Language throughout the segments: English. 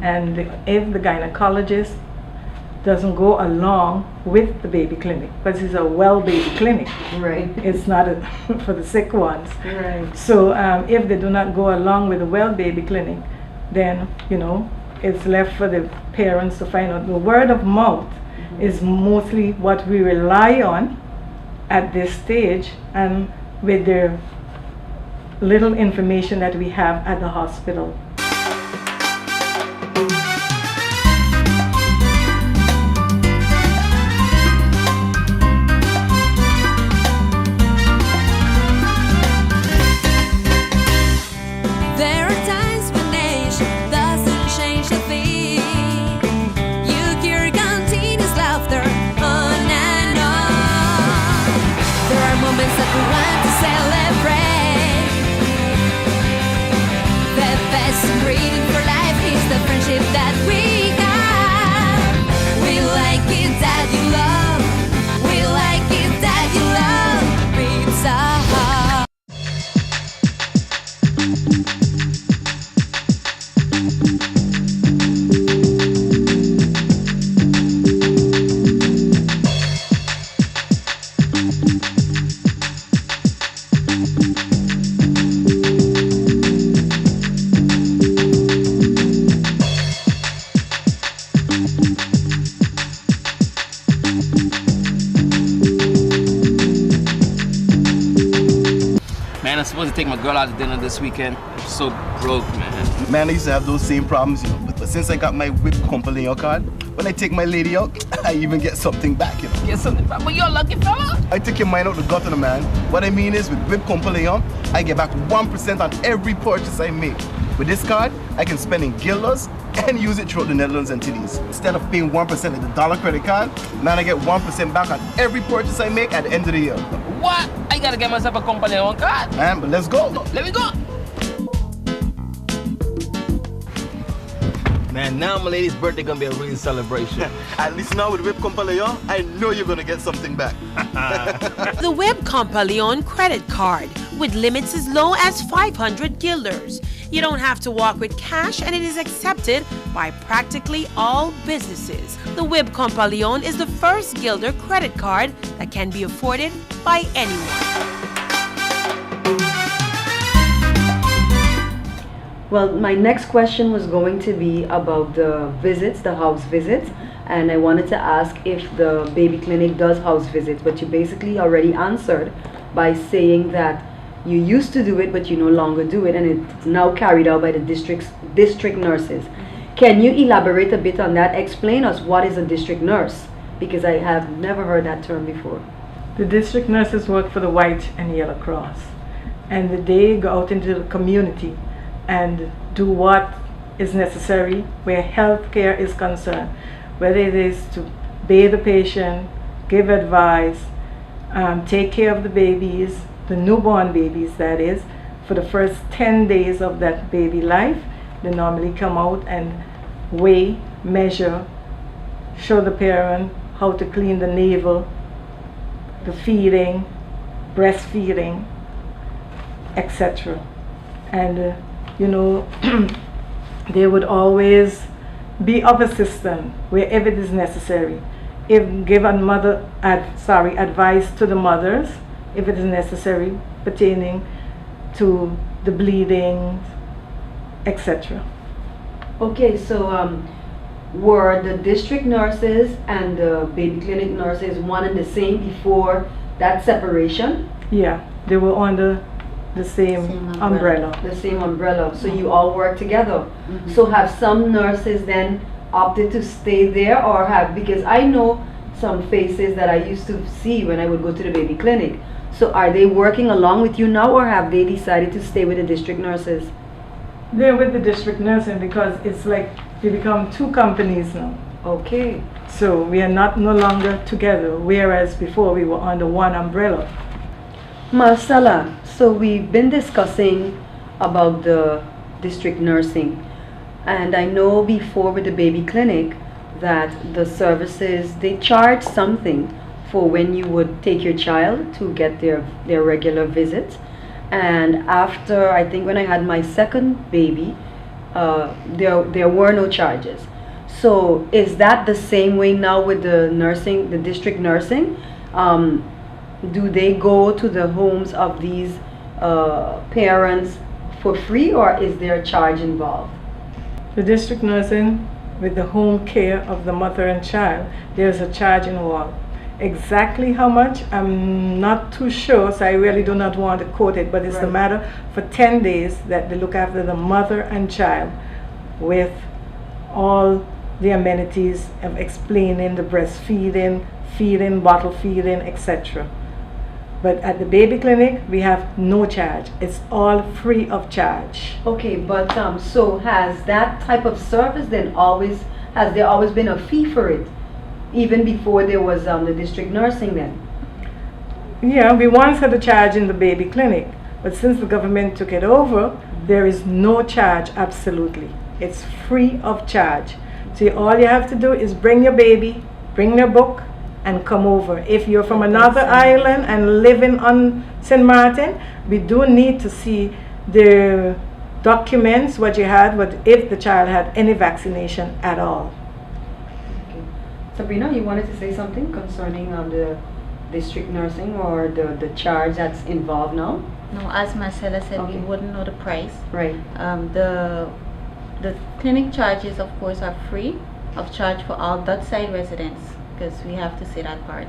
And if the gynecologist doesn't go along with the baby clinic, because it's a well baby clinic, Right. it's not for the sick ones. Right. So if they do not go along with the well baby clinic, then it's left for the parents to find out. The word of mouth is mostly what we rely on at this stage, and with the little information that we have at the hospital. I'm supposed to take my girl out to dinner this weekend. I'm so broke, man. Man, I used to have those same problems, but since I got my whip company card, when I take my lady out, I even get something back, Get something back? But you're a lucky fella. I take your mind out the gutter, man. What I mean is, with whip company I get back 1% on every purchase I make. With this card, I can spend in guilders and use it throughout the Netherlands and TDs. Instead of paying 1% of the dollar credit card, man, I get 1% back on every purchase I make at the end of the year. What? I gotta get myself a company on card. Man, but let's go. Let me go. Man, now my lady's birthday gonna be a real celebration. At least now with Whip Compaleon, I know you're gonna get something back. The Whip Compaleon credit card with limits as low as 500 guilders. You don't have to walk with cash, and it is accepted by practically all businesses. The Whip Compaleon is the first guilder credit card that can be afforded by anyone. Well, my next question was going to be about the visits, the house visits, and I wanted to ask if the baby clinic does house visits, but you basically already answered by saying that you used to do it, but you no longer do it, and it's now carried out by the district nurses. Can you elaborate a bit on that? Explain us what is a district nurse, because I have never heard that term before. The district nurses work for the White and Yellow Cross, and they go out into the community and do what is necessary where health care is concerned, whether it is to bathe the patient, give advice, take care of the babies, the newborn babies that is, for the first 10 days of that baby life. They normally come out and weigh, measure, show the parent how to clean the navel, the feeding, breastfeeding, etc. And they would always be of assistance wherever it is necessary. If give advice to the mothers if it is necessary pertaining to the bleeding, etc. Okay, so were the district nurses and the baby clinic nurses one and the same before that separation? Yeah, they were under the same umbrella. The same umbrella. So you all work together. So have some nurses then opted to stay there, or because I know some faces that I used to see when I would go to the baby clinic. So are they working along with you now, or have they decided to stay with the district nurses? They're with the district nursing because it's like we become two companies now. Okay. So we are no longer together, whereas before we were under one umbrella. Marcella, so we've been discussing about the district nursing, and I know before with the baby clinic that the services, they charge something for when you would take your child to get their regular visits. And after, I think when I had my second baby, there were no charges. So is that the same way now with the nursing, the district nursing? Do they go to the homes of these parents for free, or is there a charge involved? The district nursing, with the home care of the mother and child, there's a charge involved. Exactly how much, I'm not too sure, so I really do not want to quote it, but it's the matter for 10 days that they look after the mother and child with all the amenities of explaining the breastfeeding, feeding, bottle feeding, etc. But at the baby clinic, we have no charge. It's all free of charge. Okay, but so has that type of service then has there always been a fee for it? Even before there was the district nursing then? Yeah, we once had a charge in the baby clinic, but since the government took it over, there is no charge, absolutely. It's free of charge. So all you have to do is bring your baby, bring your book, and come over. If you're from another island and living on St. Martin, we do need to see the documents, what you had, if the child had any vaccination at all. Okay. Sabrina, you wanted to say something concerning the district nursing or the charge that's involved now? No, as Marcella said, Okay. we wouldn't know the price. Right. The clinic charges, of course, are free of charge for all that side residents, because we have to say that part.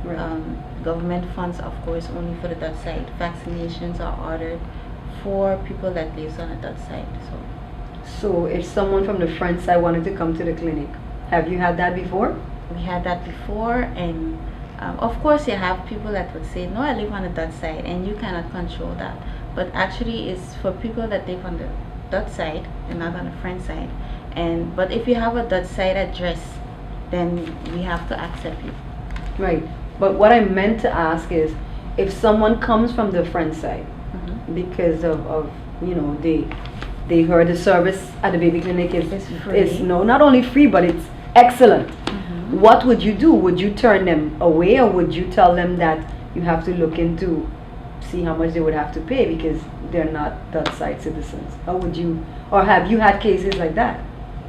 Right. Government funds, of course, only for the dot side. Vaccinations are ordered for people that lives on a dot side. So if someone from the front side wanted to come to the clinic, have you had that before? We had that before, and of course you have people that would say, no, I live on the dot side, and you cannot control that. But actually it's for people that live on the dot side and not on the front side. But if you have a dot side address, then we have to accept you. Right. But what I meant to ask is, if someone comes from the front side, because of they heard the service at the baby clinic is free. not only free, but it's excellent. What would you do? Would you turn them away, or would you tell them that you have to look into see how much they would have to pay because they're not that side citizens? How would you, or have you had cases like that?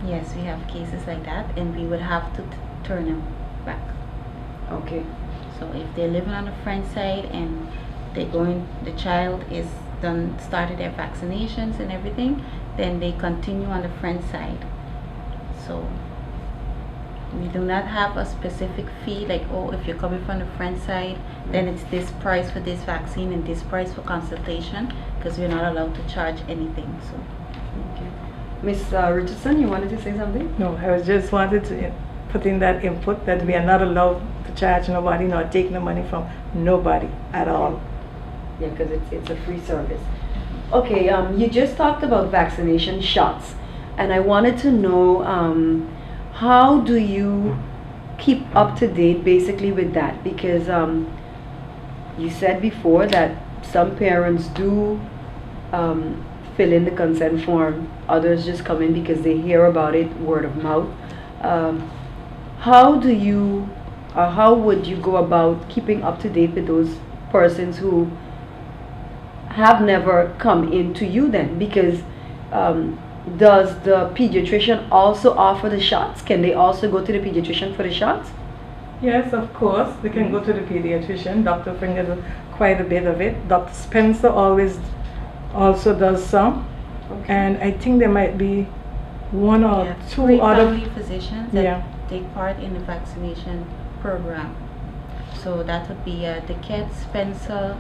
Yes, we have cases like that, and we would have to turn them back. Okay. So if they're living on the front side and the child is started their vaccinations and everything, then they continue on the front side. So we do not have a specific fee like, oh, if you're coming from the front side, then it's this price for this vaccine and this price for consultation, because we're not allowed to charge anything. So. Okay. Miss Richardson, you wanted to say something? No, I was just wanted to put in that input that we are not allowed to charge nobody nor take no money from nobody at all. Yeah, because it's a free service. Okay, you just talked about vaccination shots, and I wanted to know how do you keep up to date basically with that? Because you said before that some parents do fill in the consent form, others just come in because they hear about it word of mouth. How do you, or how would you go about keeping up to date with those persons who have never come in to you then? Because does the pediatrician also offer the shots? Can they also go to the pediatrician for the shots? Yes, of course. They can go to the pediatrician. Dr. Finger does quite a bit of it. Dr. Spencer also does some. Okay. And I think there might be one or two three other family physicians that take part in the vaccination program. So that would be Dequette, Spencer,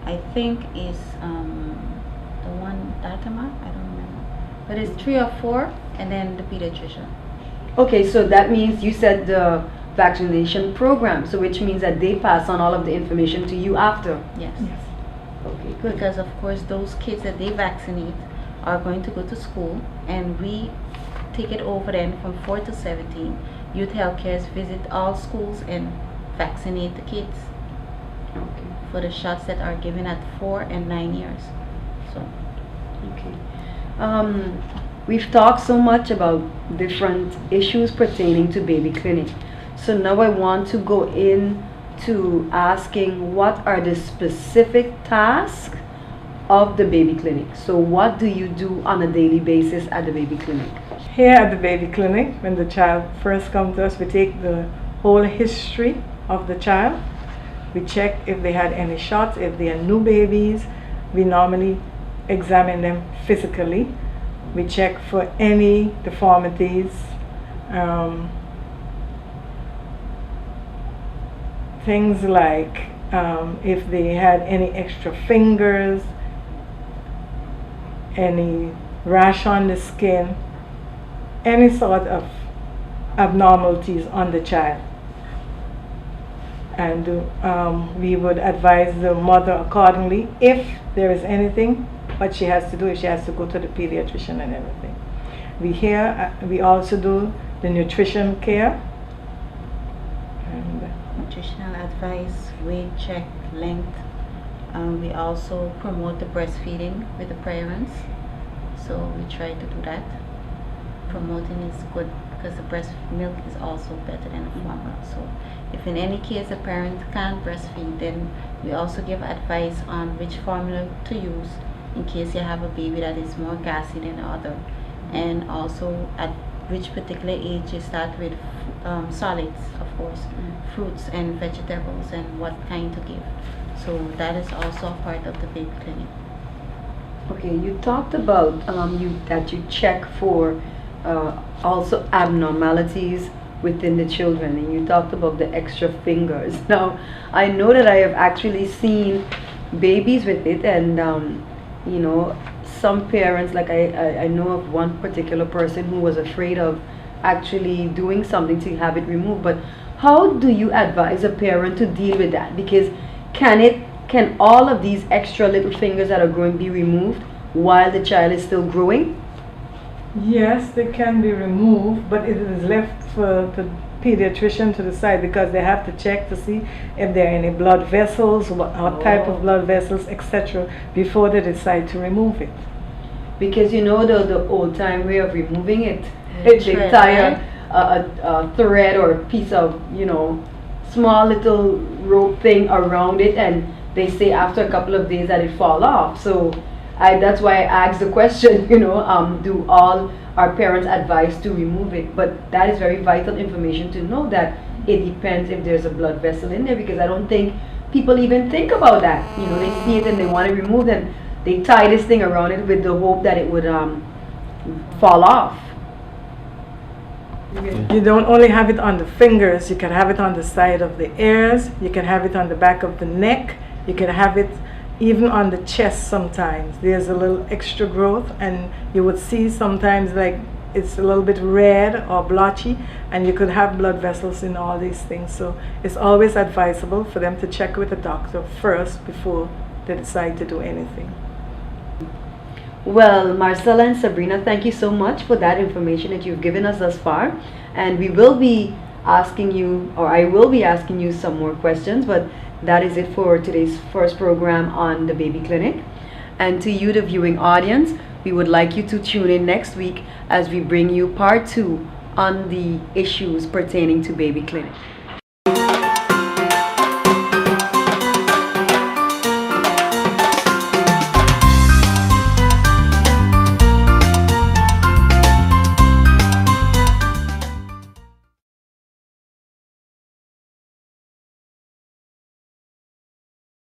I think is the one Datama, I don't remember. But it's 3 or 4, and then the pediatrician. Okay, so that means you said the vaccination program, so which means that they pass on all of the information to you after. Yes. Okay, good. Because of course those kids that they vaccinate are going to go to school, and we take it over then from 4 to 17. Youth health cares visit all schools and vaccinate the kids for the shots that are given at 4 and 9 years. So okay. We've talked so much about different issues pertaining to baby clinic. So now I want to go in to asking what are the specific tasks of the baby clinic. So what do you do on a daily basis at the baby clinic? Here at the baby clinic, when the child first comes to us, we take the whole history of the child. We check if they had any shots, if they are new babies. We normally examine them physically. We check for any deformities, things like if they had any extra fingers, any rash on the skin, any sort of abnormalities on the child. And we would advise the mother accordingly if there is anything, what she has to do, if she has to go to the pediatrician and everything. We also do the nutrition care. Nutritional advice, weight check, length. We also promote the breastfeeding with the parents. So we try to do that. Promoting is good because the breast milk is also better than the formula. So if in any case a parent can't breastfeed, then we also give advice on which formula to use in case you have a baby that is more gassy than the other, and also at which particular age you start with solids, of course, fruits and vegetables, and what kind to give. So that is also a part of the baby clinic. Okay, you talked about that you check for also abnormalities within the children, and you talked about the extra fingers. Now, I know that I have actually seen babies with it, and you know, some parents, like I know of one particular person who was afraid of actually doing something to have it removed. But how do you advise a parent to deal with that? Because can all of these extra little fingers that are growing be removed while the child is still growing? Yes, they can be removed, but it is left for the pediatrician to decide, because they have to check to see if there are any blood vessels, what type of blood vessels, etc., before they decide to remove it. Because you know the old time way of removing it, they tie a thread or a piece of, you know, small little rope thing around it, and they say after a couple of days that it fall off. So that's why I asked the question, you know, do all our parents advise to remove it? But that is very vital information to know, that it depends if there's a blood vessel in there, because I don't think people even think about that. You know, they see it and they want to remove it, and they tie this thing around it with the hope that it would fall off. You don't only have it on the fingers, you can have it on the side of the ears, you can have it on the back of the neck, you can have it even on the chest sometimes. There's a little extra growth, and you would see sometimes like it's a little bit red or blotchy, and you could have blood vessels in all these things. So it's always advisable for them to check with a doctor first before they decide to do anything. Well, Marcella and Sabrina, thank you so much for that information that you've given us thus far. And we will be asking you, or I will be asking you some more questions, but that is it for today's first program on the baby clinic. And to you, the viewing audience, we would like you to tune in next week as we bring you part 2 on the issues pertaining to baby clinic.